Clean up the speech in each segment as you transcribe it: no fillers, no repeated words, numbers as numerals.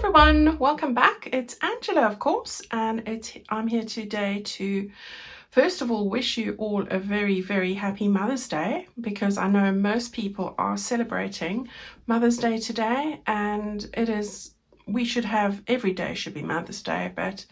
everyone, welcome back. It's Angela, of course, and I'm here today to first of all wish you all a very, very happy Mother's Day, because I know most people are celebrating Mother's Day today, and we should have, every day should be Mother's Day, but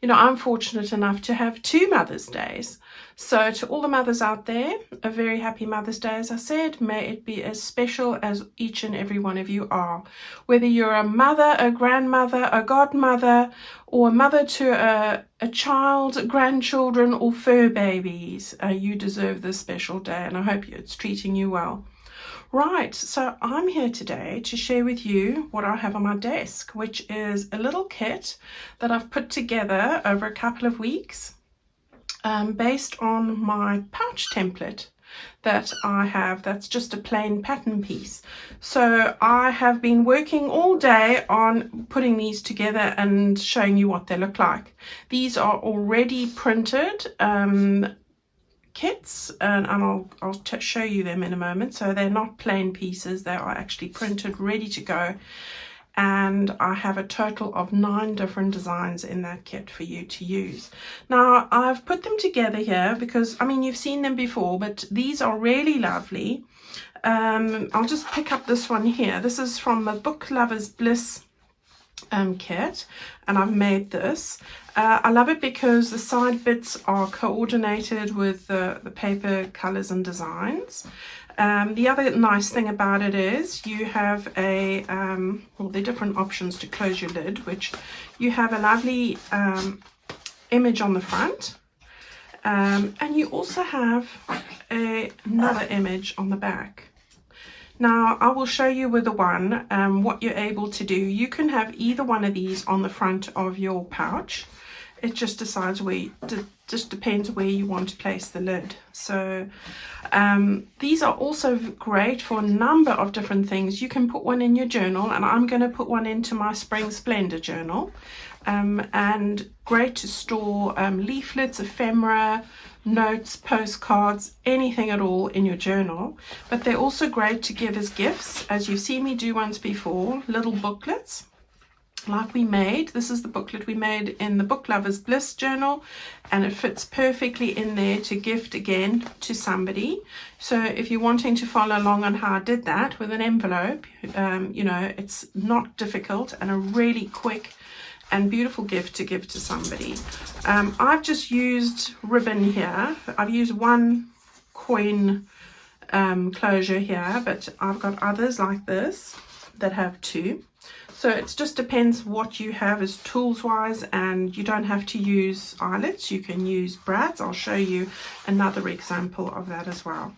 I'm fortunate enough to have two Mother's Days. So to all the mothers out there, a very happy Mother's Day. As I said, may it be as special as each and every one of you are. Whether you're a mother, a grandmother, a godmother, or a mother to a child, grandchildren, or fur babies, you deserve this special day, and I hope it's treating you well. Right, so I'm here today to share with you what I have on my desk, which is a little kit that I've put together over a couple of weeks based on my pouch template that I have. That's just a plain pattern piece. So I have been working all day on putting these together and showing you what they look like. These are already printed kits, and I'll show you them in a moment. So they're not plain pieces, they are actually printed, ready to go, and I have a total of 9 different designs in that kit for you to use. Now I've put them together here because you've seen them before, but these are really lovely. I'll just pick up this one here. This is from the Book Lovers Bliss kit, and I've made this. I love it because the side bits are coordinated with the paper colors and designs. The other nice thing about it is you have there are different options to close your lid, which you have a lovely image on the front, and you also have another image on the back. Now I will show you with the one what you're able to do. You can have either one of these on the front of your pouch. It just decides just depends where you want to place the lid. So these are also great for a number of different things. You can put one in your journal, and I'm going to put one into my Spring Splendor journal. And great to store leaflets, ephemera, notes, postcards, anything at all in your journal. But they're also great to give as gifts, as you've seen me do once before, little booklets like we made. This is the booklet we made in the Book Lovers Bliss journal, and it fits perfectly in there to gift again to somebody. So if you're wanting to follow along on how I did that with an envelope, it's not difficult and a really quick and beautiful gift to give to somebody. I've just used ribbon here. I've used one coin closure here, but I've got others like this that have 2. So it just depends what you have as tools wise, and you don't have to use eyelets, you can use brads. I'll show you another example of that as well.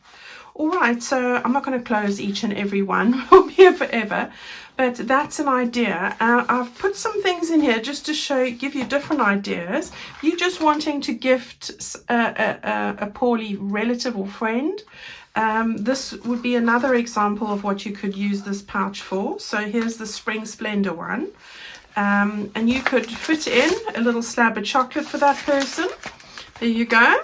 Alright, so I'm not going to close each and every one, we'll be here forever, but that's an idea. I've put some things in here just to give you different ideas. If you're just wanting to gift a poorly relative or friend, this would be another example of what you could use this pouch for. So here's the Spring Splendor one, and you could fit in a little slab of chocolate for that person. There you go.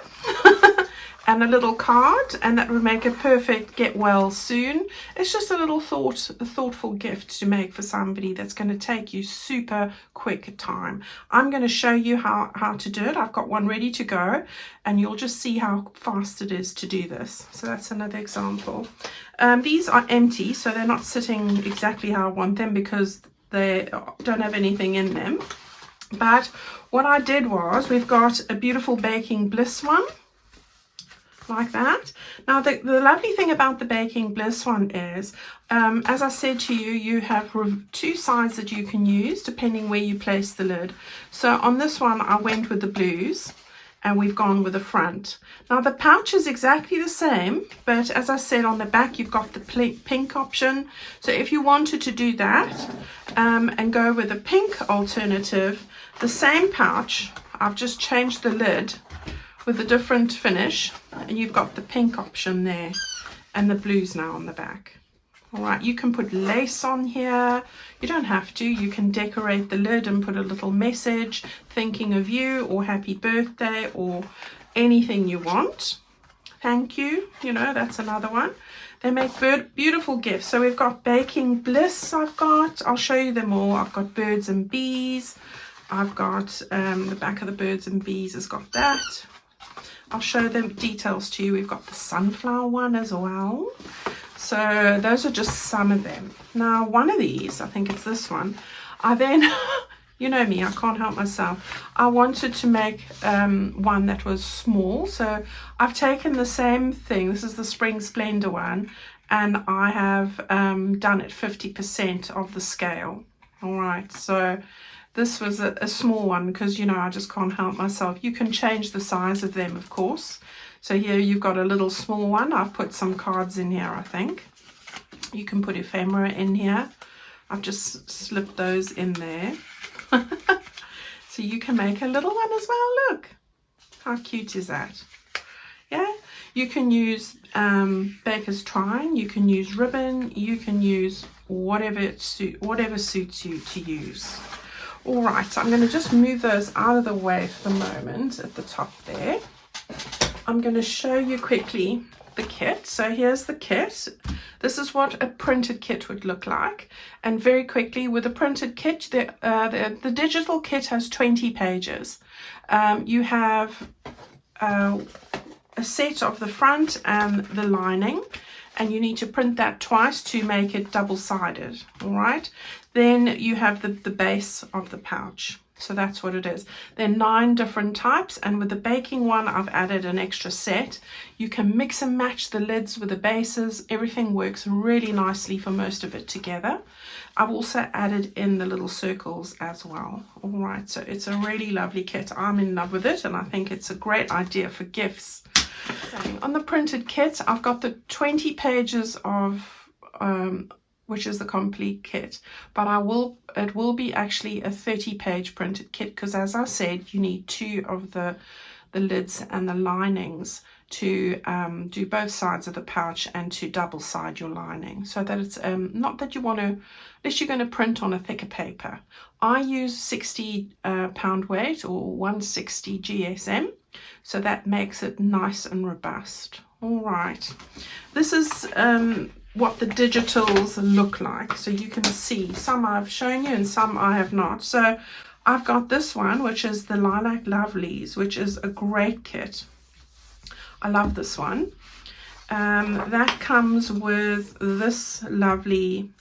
And a little card, and that would make a perfect get well soon. It's just a little thoughtful gift to make for somebody that's going to take you super quick time. I'm going to show you how to do it. I've got one ready to go, and you'll just see how fast it is to do this. So that's another example. These are empty, so they're not sitting exactly how I want them because they don't have anything in them. But what I did was, we've got a beautiful Baking Bliss one, like that. Now the lovely thing about the Baking Bliss one is, as I said to you, you have 2 sides that you can use depending where you place the lid. So on this one I went with the blues, and we've gone with the front. Now the pouch is exactly the same, but as I said, on the back you've got the pink option. So if you wanted to do that and go with a pink alternative, the same pouch, I've just changed the lid with a different finish, and you've got the pink option there and the blues now on the back. All right, you can put lace on here. You don't have to. You can decorate the lid and put a little message thinking of you, or happy birthday, or anything you want. Thank you, that's another one. They make beautiful gifts. So we've got Baking Bliss I'll show you them all. I've got birds and bees. I've got the back of the birds and bees has got that. I'll show them details to you. We've got the sunflower one as well. So those are just some of them. Now one of these, I think it's this one, I then, you know me, I can't help myself. I wanted to make one that was small. So I've taken the same thing. This is the Spring Splendor one. And I have done it 50% of the scale. All right. So this was a small one because, you know, I just can't help myself. You can change the size of them, of course. So here you've got a little small one. I've put some cards in here, I think. You can put ephemera in here. I've just slipped those in there. So you can make a little one as well. Look, how cute is that? Yeah, you can use baker's twine. You can use ribbon. You can use whatever suits you to use. All right, so I'm going to just move those out of the way for the moment at the top there. I'm going to show you quickly the kit. So here's the kit. This is what a printed kit would look like. And very quickly, with a printed kit, the digital kit has 20 pages. You have a set of the front and the lining, and you need to print that twice to make it double-sided. All right. Then you have the base of the pouch. So that's what it is. There are 9 different types, and with the baking one, I've added an extra set. You can mix and match the lids with the bases. Everything works really nicely for most of it together. I've also added in the little circles as well. All right, so it's a really lovely kit. I'm in love with it, and I think it's a great idea for gifts. On the printed kit, I've got the 20 pages of which is the complete kit, but it will be actually a 30-page printed kit, because as I said, you need 2 of the lids and the linings to do both sides of the pouch and to double side your lining, so that it's not that you want to, unless you're going to print on a thicker paper. I use 60 pound weight or 160 GSM, so that makes it nice and robust. All right, this is what the digitals look like, so you can see some I've shown you and some I have not. So I've got this one, which is the Lilac Lovelies, which is a great kit. I love this one. That comes with this lovely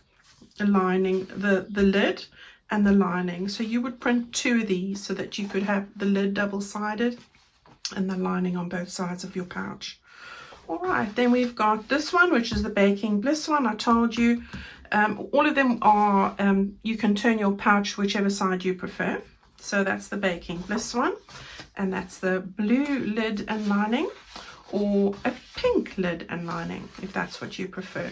lining, the lid and the lining. So you would print 2 of these so that you could have the lid double-sided and the lining on both sides of your pouch. All right, then we've got this one, which is the Baking Bliss one. I told you all of them are, you can turn your pouch whichever side you prefer. So that's the Baking Bliss one, and that's the blue lid and lining, or a pink lid and lining, if that's what you prefer.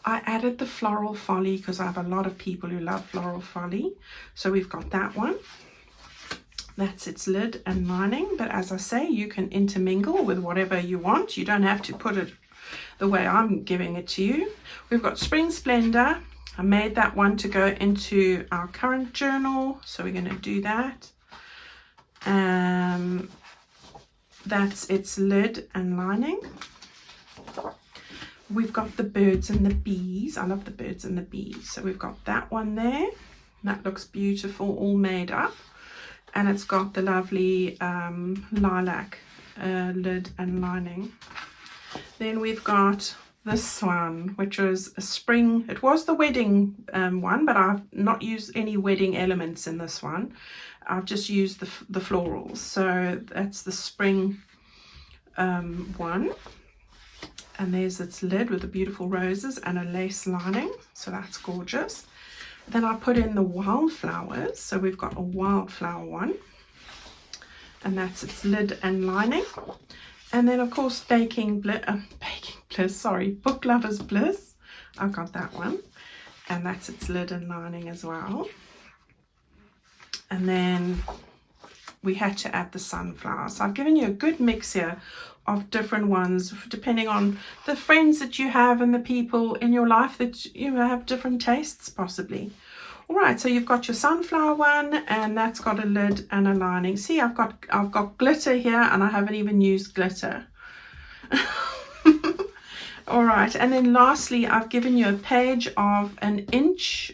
I added the Floral Folly because I have a lot of people who love Floral Folly. So we've got that one. That's its lid and lining, but as I say, you can intermingle with whatever you want. You don't have to put it the way I'm giving it to you. We've got Spring Splendor. I made that one to go into our current journal, so we're going to do that. That's its lid and lining. We've got the birds and the bees. I love the birds and the bees. So we've got that one there. That looks beautiful, all made up. And it's got the lovely lilac lid and lining. Then we've got this one, which was a spring. It was the wedding one, but I've not used any wedding elements in this one. I've just used the florals. So that's the spring one. And there's its lid with the beautiful roses and a lace lining. So that's gorgeous. Then I put in the wildflowers. So we've got a wildflower one. And that's its lid and lining. And then, of course, Book Lovers Bliss. I've got that one. And that's its lid and lining as well. And then we had to add the sunflower. So I've given you a good mix here of different ones, depending on the friends that you have and the people in your life that you have different tastes possibly. All right, so you've got your sunflower one, and that's got a lid and a lining. See, I've got glitter here, and I haven't even used glitter. All right, and then lastly, I've given you a page of 1 inch,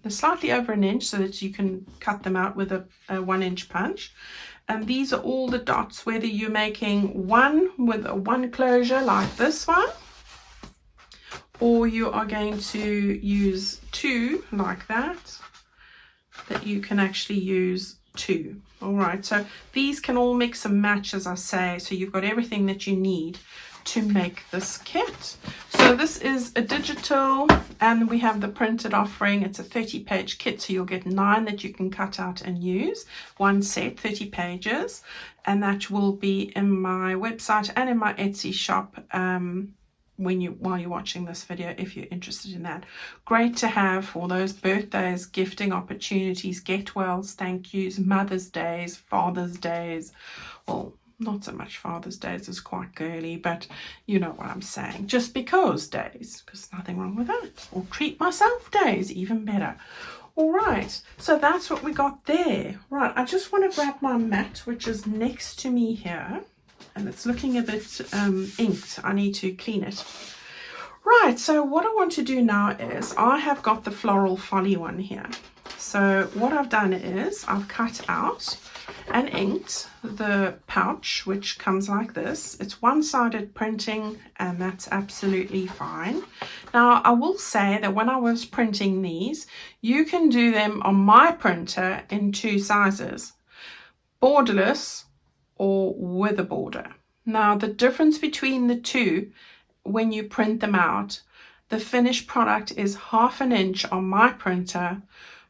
slightly over 1 inch, so that you can cut them out with a 1-inch punch. And these are all the dots, whether you're making one with a 1 closure like this one, or you are going to use 2 like that you can actually use 2. All right, so these can all mix and match, as I say, so you've got everything that you need to make this kit. So this is a digital, and we have the printed offering. It's a 30-page kit, so you'll get 9 that you can cut out and use. 1 set, 30 pages, and that will be in my website and in my Etsy shop while you're watching this video, if you're interested in that. Great to have for those birthdays, gifting opportunities, get wells, thank yous, Mother's Days, Father's Days. Well, not so much Father's Days, is quite girly, but you know what I'm saying. Just because days, because nothing wrong with that. Or treat myself days, even better. All right, so that's what we got there. Right, I just want to grab my mat, which is next to me here. And it's looking a bit inked. I need to clean it. Right, so what I want to do now is I have got the Floral Folly one here. So what I've done is I've cut out and inked the pouch, which comes like this. It's one-sided printing, and that's absolutely fine. Now, I will say that when I was printing these, you can do them on my printer in 2 sizes, borderless or with a border. Now, the difference between the two, when you print them out, the finished product is 1/2 inch on my printer,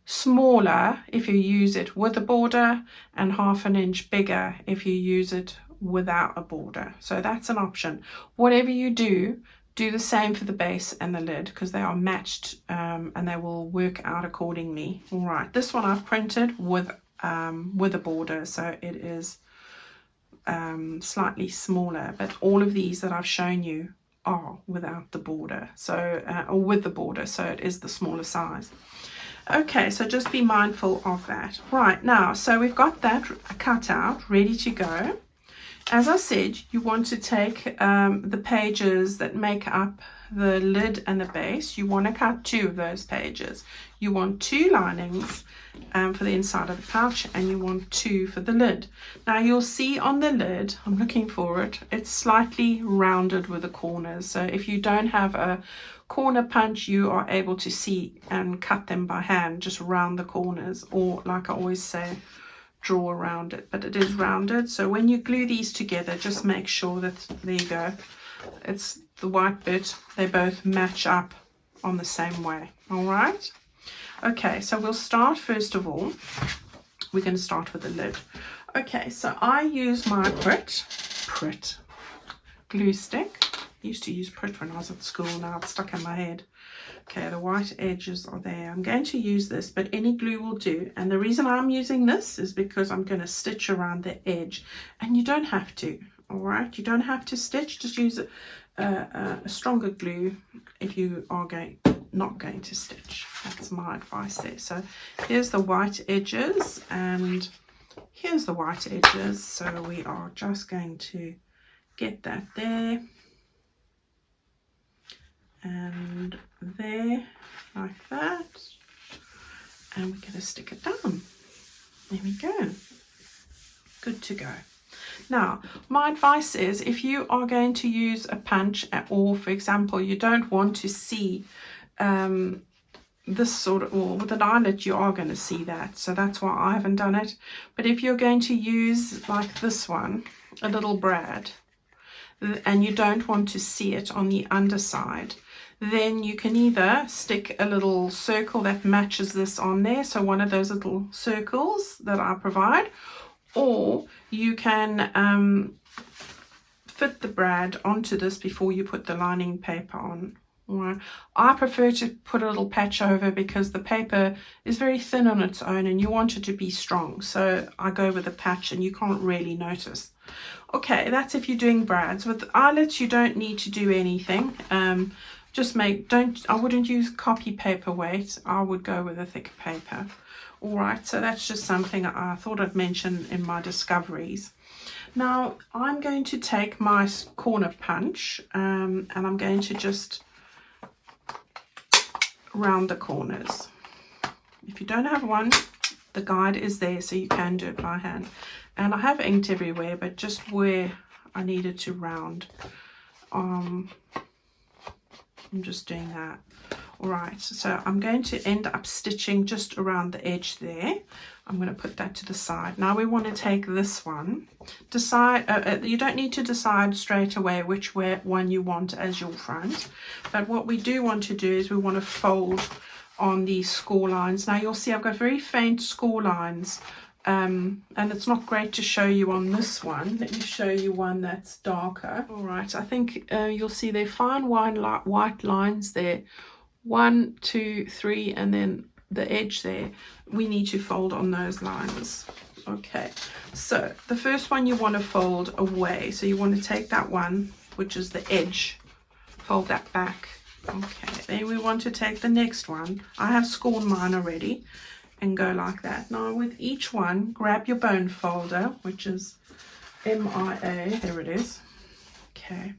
smaller if you use it with a border, and 1/2 inch bigger if you use it without a border. So that's an option. Whatever you do, do the same for the base and the lid, because they are matched and they will work out accordingly. All right, this one I've printed with a border, so it is slightly smaller, but all of these that I've shown you are without the border, so or with the border, so it is the smaller size. Okay, so just be mindful of that. Right, now, so we've got that cut out, ready to go. As I said, you want to take the pages that make up the lid and the base. You want to cut 2 of those pages. You want 2 linings for the inside of the pouch, and you want 2 for the lid. Now you'll see on the lid, I'm looking for it, it's slightly rounded with the corners. So if you don't have a corner punch, you are able to see and cut them by hand, just round the corners, or like I always say, draw around it, but it is rounded. So when you glue these together, just make sure that, there you go, it's the white bit, they both match up on the same way. All right, okay, so we'll start, first of all, we're going to start with the lid. Okay, so I use my Pritt glue stick. I used to use Pritt when I was at school, now it's stuck in my head. Okay, the white edges are there. I'm going to use this, but any glue will do. And the reason I'm using this is because I'm going to stitch around the edge. And you don't have to, all right? You don't have to stitch. Just use a stronger glue if you are not going to stitch. That's my advice there. So here's the white edges, and here's the white edges. So we are just going to get that there. And there, like that, and we're going to stick it down. There we go, good to go. Now, my advice is, if you are going to use a punch, or for example, you don't want to see this sort of, or with an eyelet you are going to see that, so that's why I haven't done it. But if you're going to use, like this one, a little brad, and you don't want to see it on the underside, then you can either stick a little circle that matches this on there, so one of those little circles that I provide, or you can fit the brad onto this before you put the lining paper on. Right. I prefer to put a little patch over because the paper is very thin on its own and you want it to be strong, so I go with a patch and you can't really notice. Okay, that's if you're doing brads. With eyelets you don't need to do anything. I wouldn't use copy paper weight, I would go with a thicker paper. All right, so that's just something I thought I'd mention in my discoveries. Now I'm going to take my corner punch and I'm going to just round the corners. If you don't have one, the guide is there so you can do it by hand. And I have inked everywhere, but just where I needed to round, I'm just doing that. Alright, so I'm going to end up stitching just around the edge there. I'm going to put that to the side. Now we want to take this one. Decide, you don't need to decide straight away which one you want as your front. But what we do want to do is we want to fold on these score lines. Now you'll see I've got very faint score lines. And it's not great to show you on this one. Let me show you one that's darker. Alright, I think you'll see they're fine white lines there. 1, 2, 3, and then the edge there. We need to fold on those lines. Okay, so the first one you want to fold away. So you want to take that one, which is the edge, fold that back. Okay, then we want to take the next one. I have scored mine already, and go like that. Now with each one, grab your bone folder, which is MIA. There it is. Okay.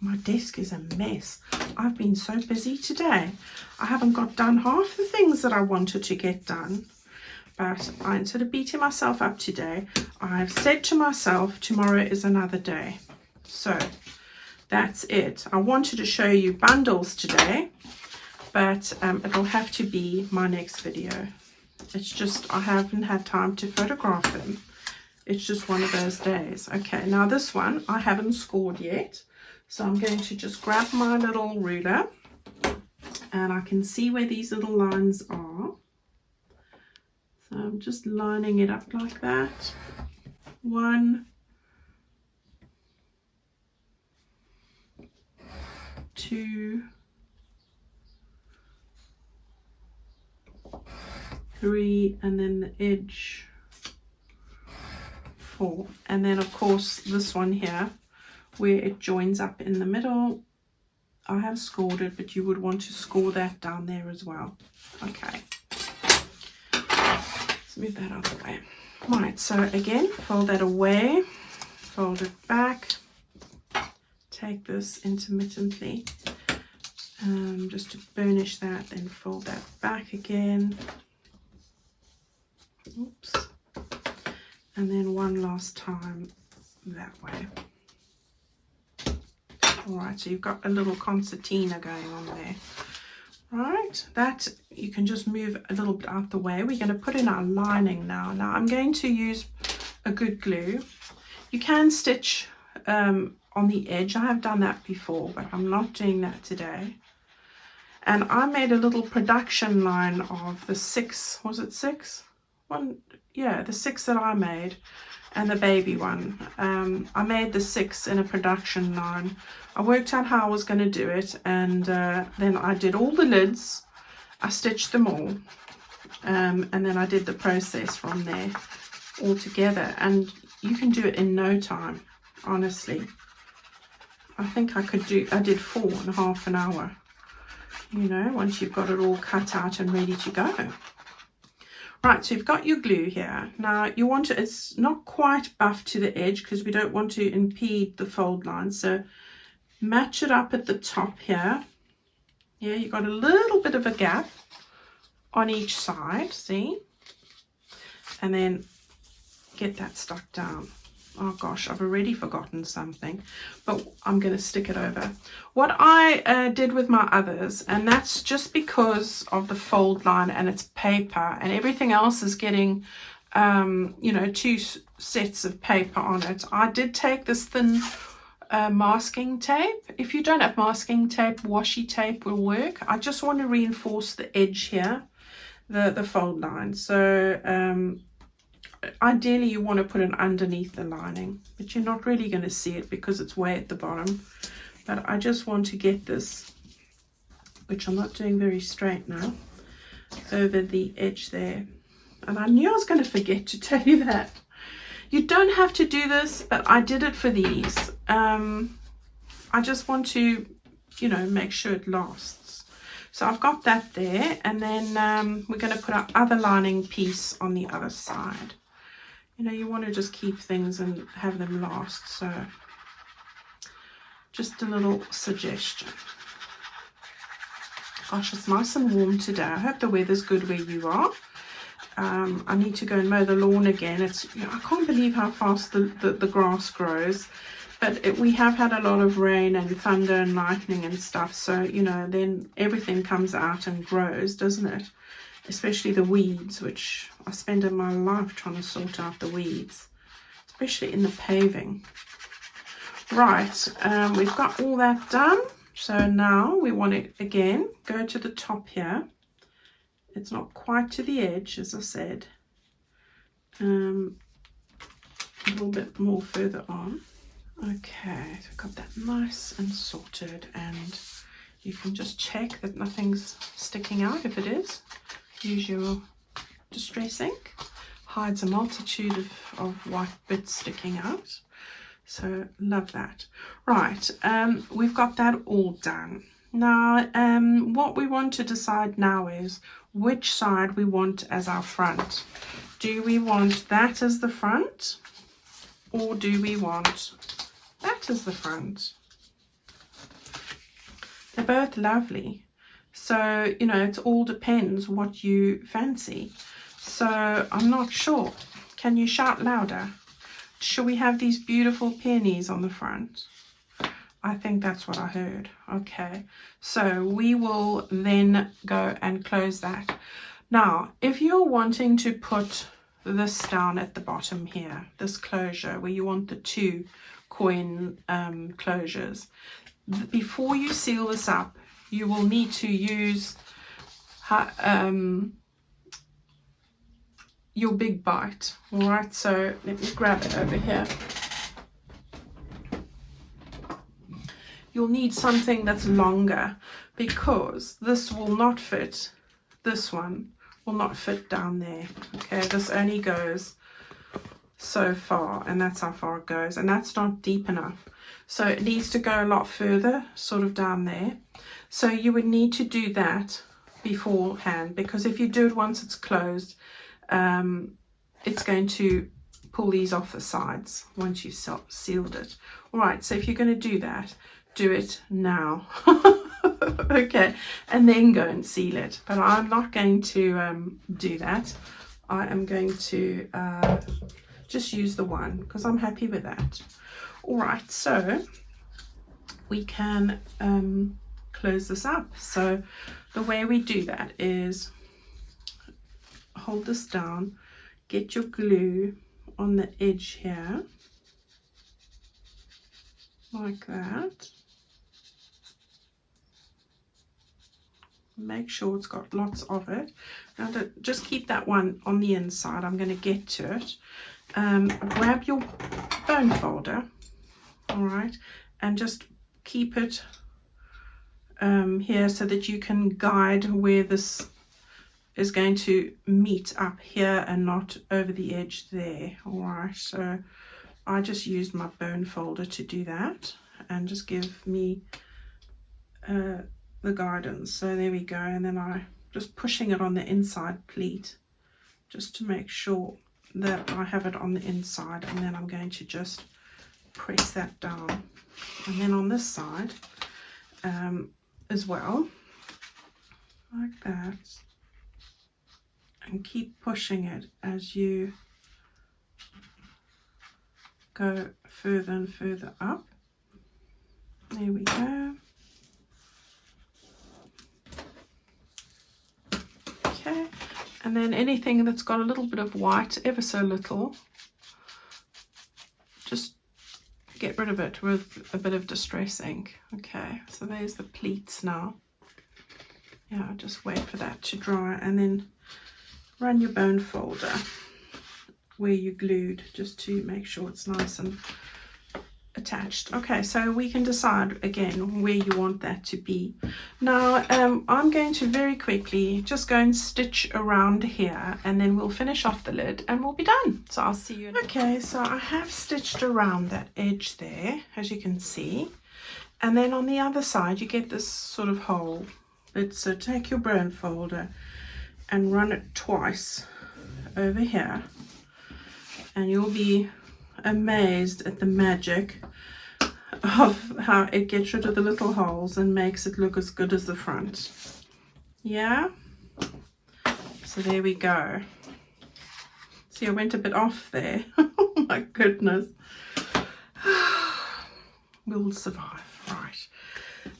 My desk is a mess. I've been so busy today. I haven't got done half the things that I wanted to get done. But instead of beating myself up today, I've said to myself, tomorrow is another day. So that's it. I wanted to show you bundles today, but it'll have to be my next video. It's just I haven't had time to photograph them. It's just one of those days. Okay, now this one I haven't scored yet. So I'm going to just grab my little ruler and I can see where these little lines are. So I'm just lining it up like that. 1, 2, 3, and then the edge 4. And then of course this one here, where it joins up in the middle, I have scored it, but you would want to score that down there as well. Okay, let's move that out of the way. Right, so again, fold that away, fold it back, take this intermittently, just to burnish that, then fold that back again. Oops. And then one last time that way. Alright, so you've got a little concertina going on there. Right, that you can just move a little bit out the way. We're going to put in our lining now. Now I'm going to use a good glue. You can stitch on the edge. I have done that before, but I'm not doing that today. And I made a little production line of the 6, was it 6? One, yeah, the 6 that I made. And the baby one. I made the 6 in a production line. I worked out how I was going to do it, and then I did all the lids. I stitched them all, and then I did the process from there all together. And you can do it in no time, honestly. I think I did 4.5 an hour, you know, once you've got it all cut out and ready to go. Right, so you've got your glue here. Now you want to, it's not quite buff to the edge because we don't want to impede the fold line. So match it up at the top here. Yeah, you've got a little bit of a gap on each side, see? And then get that stuck down. Oh gosh, I've already forgotten something, but I'm going to stick it over. What I did with my others, and that's just because of the fold line and it's paper and everything else is getting, you know, 2 sets of paper on it. I did take this thin masking tape. If you don't have masking tape, washi tape will work. I just want to reinforce the edge here, the fold line. So ideally you want to put it underneath the lining, but you're not really going to see it because it's way at the bottom. But I just want to get this, which I'm not doing very straight now, over the edge there. And I knew I was going to forget to tell you that. You don't have to do this, but I did it for these. I just want to, you know, make sure it lasts. So I've got that there, and then we're going to put our other lining piece on the other side. You know, you want to just keep things and have them last. So just a little suggestion. Gosh, it's nice and warm today. I hope the weather's good where you are. I need to go and mow the lawn again. I can't believe how fast the grass grows. But we have had a lot of rain and thunder and lightning and stuff. So, you know, then everything comes out and grows, doesn't it? Especially the weeds, which I spend my life trying to sort out the weeds, especially in the paving. Right, we've got all that done. So now we want to, again, go to the top here. It's not quite to the edge, as I said. A little bit more further on. Okay, so I've got that nice and sorted, and you can just check that nothing's sticking out. If it is, use your distress ink. Hides a multitude of white bits sticking out. So love that. Right, we've got that all done. Now, what we want to decide now is which side we want as our front. Do we want that as the front, or do we want that as the front? They're both lovely. So, you know, it all depends what you fancy. So I'm not sure. Can you shout louder? Shall we have these beautiful peonies on the front? I think that's what I heard. Okay, so we will then go and close that. Now, if you're wanting to put this down at the bottom here, this closure where you want the two coin closures, before you seal this up, you will need to use your big bite. All right, so let me grab it over here. You'll need something that's longer, because this will not fit. This one will not fit down there. Okay, this only goes so far, and that's how far it goes, and that's not deep enough. So it needs to go a lot further, sort of down there. So you would need to do that beforehand, because if you do it once it's closed, it's going to pull these off the sides once you've sealed it. All right, so if you're going to do that, do it now. Okay, and then go and seal it. But I'm not going to do that. I am going to just use the one, because I'm happy with that. All right, so we can close this up. So the way we do that is hold this down, get your glue on the edge here, like that. Make sure it's got lots of it. Now just keep that one on the inside. I'm going to get to it. Grab your bone folder, all right, and just keep it here so that you can guide where this is going to meet up here and not over the edge there. All right, so I just used my bone folder to do that, and just give me the guidance. So there we go, and then I just pushing it on the inside pleat just to make sure that I have it on the inside, and then I'm going to just press that down, and then on this side as well, like that, and keep pushing it as you go further and further up. There we go. Okay, and then anything that's got a little bit of white, ever so little, just get rid of it with a bit of distress ink. Okay, so there's the pleats now. Yeah, just wait for that to dry, and then run your bone folder where you glued, just to make sure it's nice and attached. Okay, so we can decide again where you want that to be. Now I'm going to very quickly just go and stitch around here, and then we'll finish off the lid and we'll be done. So I'll see you. Okay, so I have stitched around that edge there, as you can see, and then on the other side you get this sort of hole. So take your bone folder and run it twice over here, and you'll be amazed at the magic of how it gets rid of the little holes and makes it look as good as the front. Yeah, so there we go. See, I went a bit off there. Oh my goodness. We'll survive. Right,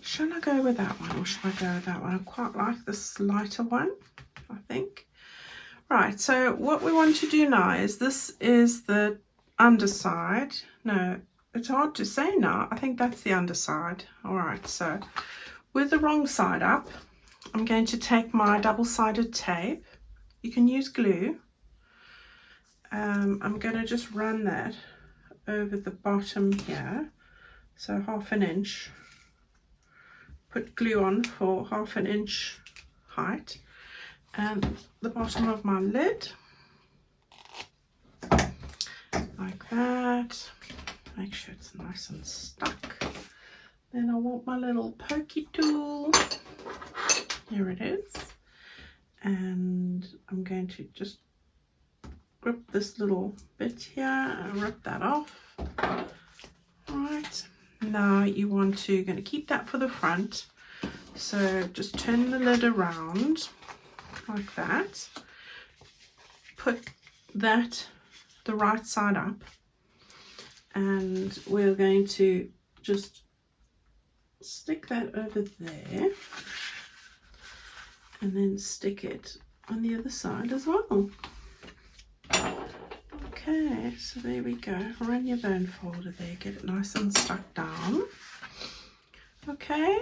shall I go with that one or shall I go with that one? I quite like this lighter one, I think. Right, so what we want to do now is, this is the underside. No, it's hard to say now. I think that's the underside. All right, so with the wrong side up, I'm going to take my double-sided tape. You can use glue. I'm going to just run that over the bottom here, so 1/2 inch. Put glue on for 1/2 inch height, and the bottom of my lid, like that. Make sure it's nice and stuck. Then I want my little pokey tool. Here it is. And I'm going to just grip this little bit here and rip that off. Right, now you want to, going to keep that for the front. So just turn the lid around like that. Put that the right side up, and we're going to just stick that over there, and then stick it on the other side as well. Okay, so there we go. Run your bone folder there, get it nice and stuck down. Okay,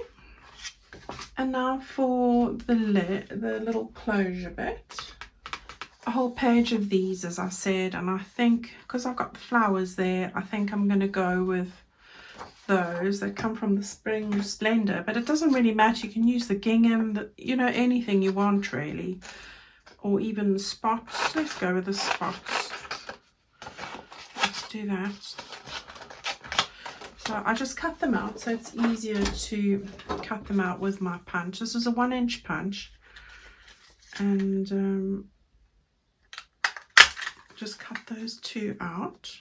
and now for the lid, the little closure bit. A whole page of these, as I said, and I think because I've got the flowers there, I think I'm going to go with those that come from the Spring Splendor, but it doesn't really matter. You can use the gingham, you know, anything you want really, or even the spots. Let's go with the spots. Let's do that. So I just cut them out, so it's easier to cut them out with my punch. This is a 1-inch punch, and just cut those two out.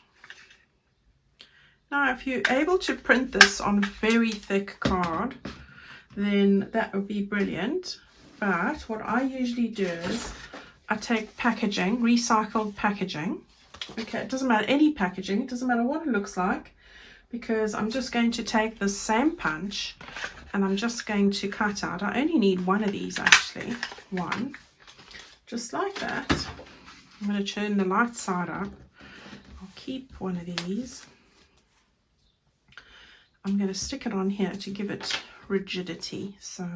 Now, if you're able to print this on very thick card, then that would be brilliant. But what I usually do is I take packaging, recycled packaging. Okay, it doesn't matter, any packaging, it doesn't matter what it looks like, because I'm just going to take the same punch and I'm just going to cut out. I only need one of these actually, one, just like that. I'm going to turn the light side up. I'll keep one of these. I'm going to stick it on here to give it rigidity. So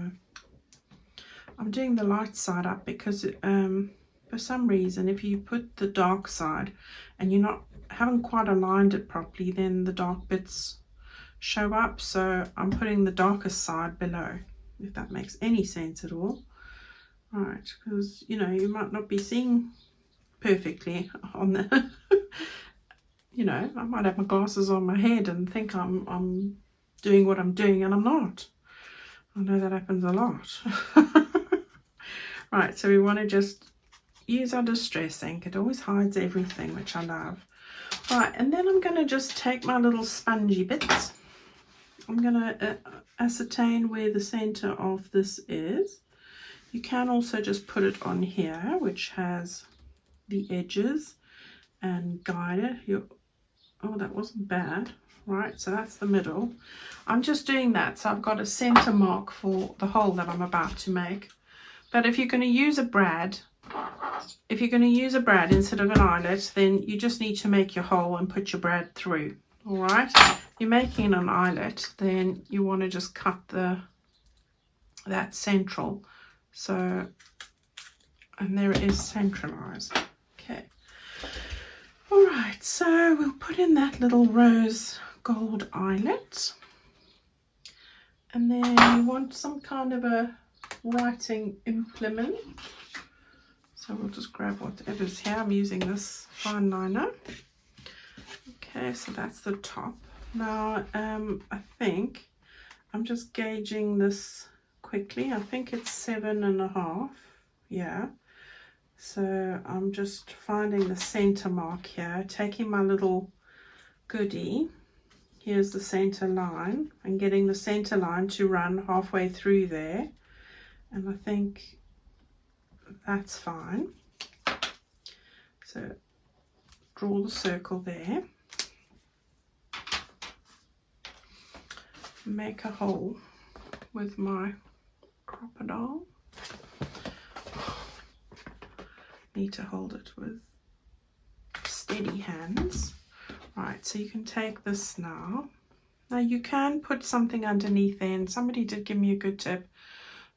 I'm doing the light side up because for some reason, if you put the dark side and you're not haven't quite aligned it properly, then the dark bits show up. So I'm putting the darkest side below, if that makes any sense at all. Right, because you know, you might not be seeing perfectly on the you know, I might have my glasses on my head and think I'm doing what I'm doing, and I'm not. I know that happens a lot. Right, so we want to just use our distress ink. It always hides everything, which I love. Right, and then I'm going to just take my little spongy bits. I'm going to ascertain where the center of this is. You can also just put it on here, which has the edges, and guide it. Oh, that wasn't bad. Right, so that's the middle. I'm just doing that so I've got a center mark for the hole that I'm about to make. But if you're going to use a brad, instead of an eyelet, then you just need to make your hole and put your brad through. All right, if you're making an eyelet, then you want to just cut that central. So, and there it is, centralized. Okay. All right, so we'll put in that little rose gold eyelet, and then you want some kind of a writing implement. So we'll just grab whatever's here. I'm using this fine liner. Okay, so that's the top. Now, I think I'm just gauging this quickly. I think it's 7.5. Yeah. So I'm just finding the center mark here, taking my little goodie, here's the center line, and getting the center line to run halfway through there, and I think that's fine. So draw the circle there, make a hole with my crocodile. Need to hold it with steady hands. Right, so you can take this now. Now you can put something underneath there, and somebody did give me a good tip,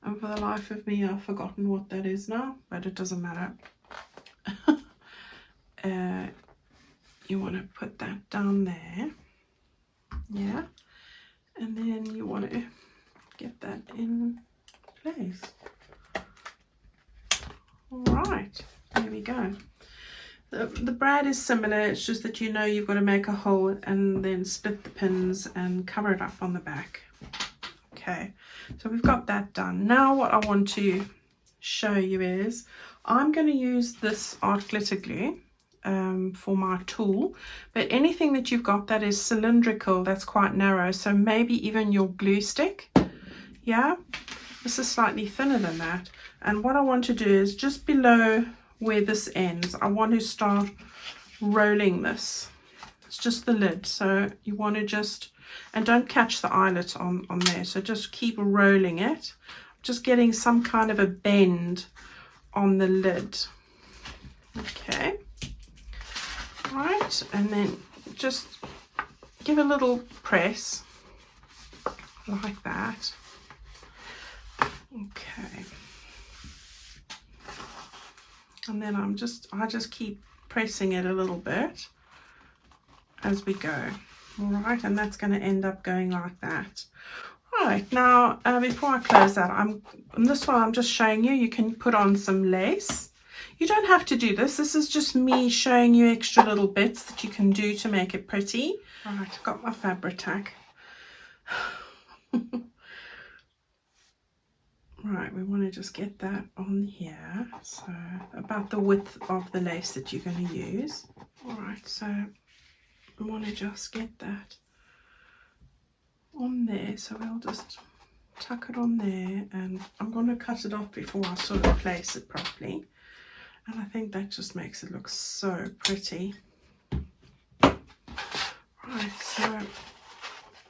and for the life of me I've forgotten what that is now, but it doesn't matter. You want to put that down there, yeah, and then you want to get that in place. All right, there we go. The brad is similar, it's just that you know you've got to make a hole and then split the pins and cover it up on the back. Okay, so we've got that done. Now what I want to show you is I'm going to use this art glitter glue for my tool, but anything that you've got that is cylindrical, that's quite narrow, so maybe even your glue stick, yeah, this is slightly thinner than that. And what I want to do is just below where this ends, I want to start rolling this. It's just the lid, so you want to just, and don't catch the eyelet on there, so just keep rolling it, just getting some kind of a bend on the lid. Okay, right, and then just give a little press like that. Okay, and then I just keep pressing it a little bit as we go. All right, and that's going to end up going like that. Right, now before I close that, on this one I'm just showing you, you can put on some lace. You don't have to do this. This is just me showing you extra little bits that you can do to make it pretty. All right, I've got my fabric tack. Right, we want to just get that on here, so about the width of the lace that you're going to use. All right, so we want to just get that on there, so we'll just tuck it on there, and I'm going to cut it off before I sort of place it properly, and I think that just makes it look so pretty. Right, so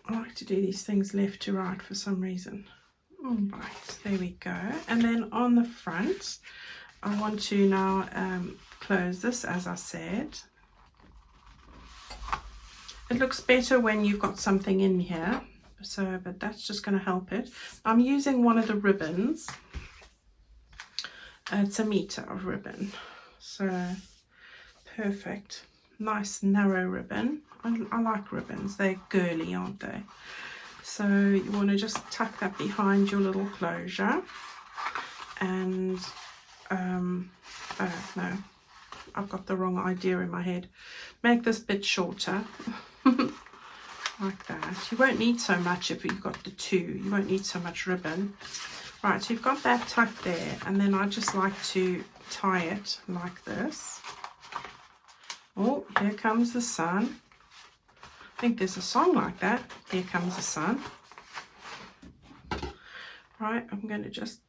I like to do these things left to right for some reason. Right, there we go. And then on the front, I want to now close this, as I said. It looks better when you've got something in here, so but that's just going to help it. I'm using one of the ribbons. It's a meter of ribbon, so perfect. Nice narrow ribbon. I like ribbons, they're girly, aren't they? So you want to just tuck that behind your little closure, and oh no, I've got the wrong idea in my head. Make this bit shorter like that. You won't need so much if you've got the two, you won't need so much ribbon. Right, so you've got that tucked there, and then I just like to tie it like this. Oh, here comes the sun. I think there's a song like that. Here comes the sun. Right, I'm going to just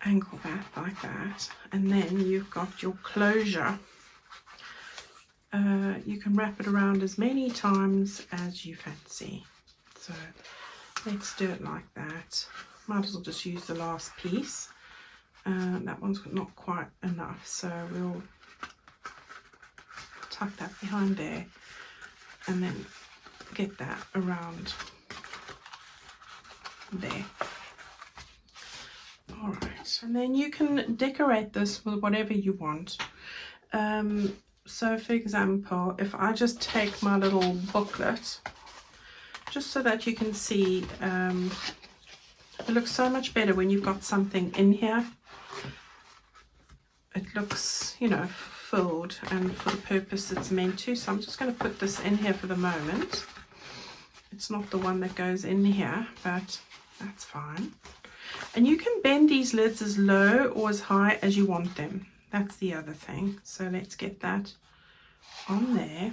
angle that like that, and then you've got your closure. You can wrap it around as many times as you fancy. So let's do it like that. Might as well just use the last piece. That one's not quite enough, so we'll tuck that behind there, and then get that around there. All right, and then you can decorate this with whatever you want. So for example, if I just take my little booklet, just so that you can see, it looks so much better when you've got something in here. It looks, you know, filled and for the purpose it's meant to. So I'm just going to put this in here for the moment. It's not the one that goes in here, but that's fine. And you can bend these lids as low or as high as you want them. That's the other thing. So let's get that on there.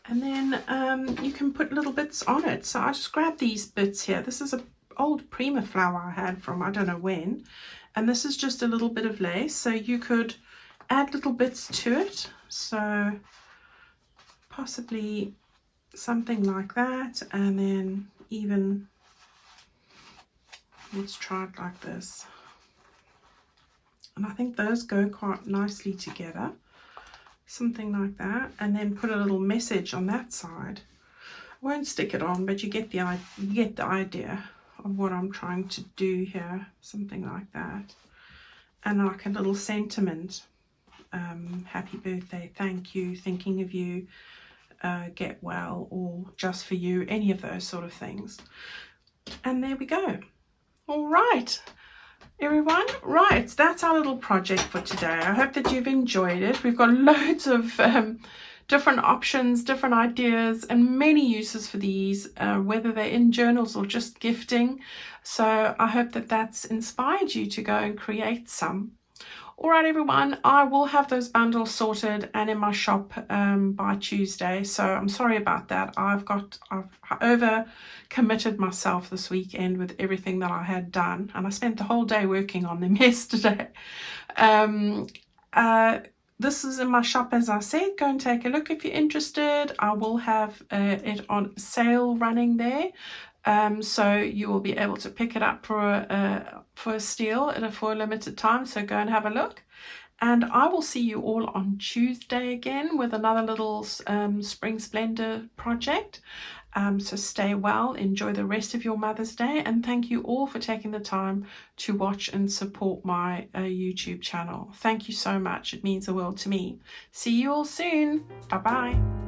And then you can put little bits on it. So I just grabbed these bits here. This is an old Prima flower I had from I don't know when. And this is just a little bit of lace. So you could add little bits to it. So possibly something like that. And then even, let's try it like this. And I think those go quite nicely together. Something like that. And then put a little message on that side. I won't stick it on, but you get the idea of what I'm trying to do here. Something like that. And like a little sentiment. Happy birthday, thank you, thinking of you, get well, or just for you, any of those sort of things. And there we go. All right, everyone. Right, that's our little project for today. I hope that you've enjoyed it. We've got loads of different options, different ideas, and many uses for these, whether they're in journals or just gifting. So I hope that that's inspired you to go and create some. All right, everyone, I will have those bundles sorted and in my shop by Tuesday. So I'm sorry about that. I've over committed myself this weekend with everything that I had done, and I spent the whole day working on them yesterday. This is in my shop, as I said. Go and take a look if you're interested. I will have it on sale running there. So you will be able to pick it up for a steal for a limited time. So go and have a look. And I will see you all on Tuesday again with another little Spring Splendor project. So stay well, enjoy the rest of your Mother's Day, and thank you all for taking the time to watch and support my YouTube channel. Thank you so much. It means the world to me. See you all soon. Bye-bye.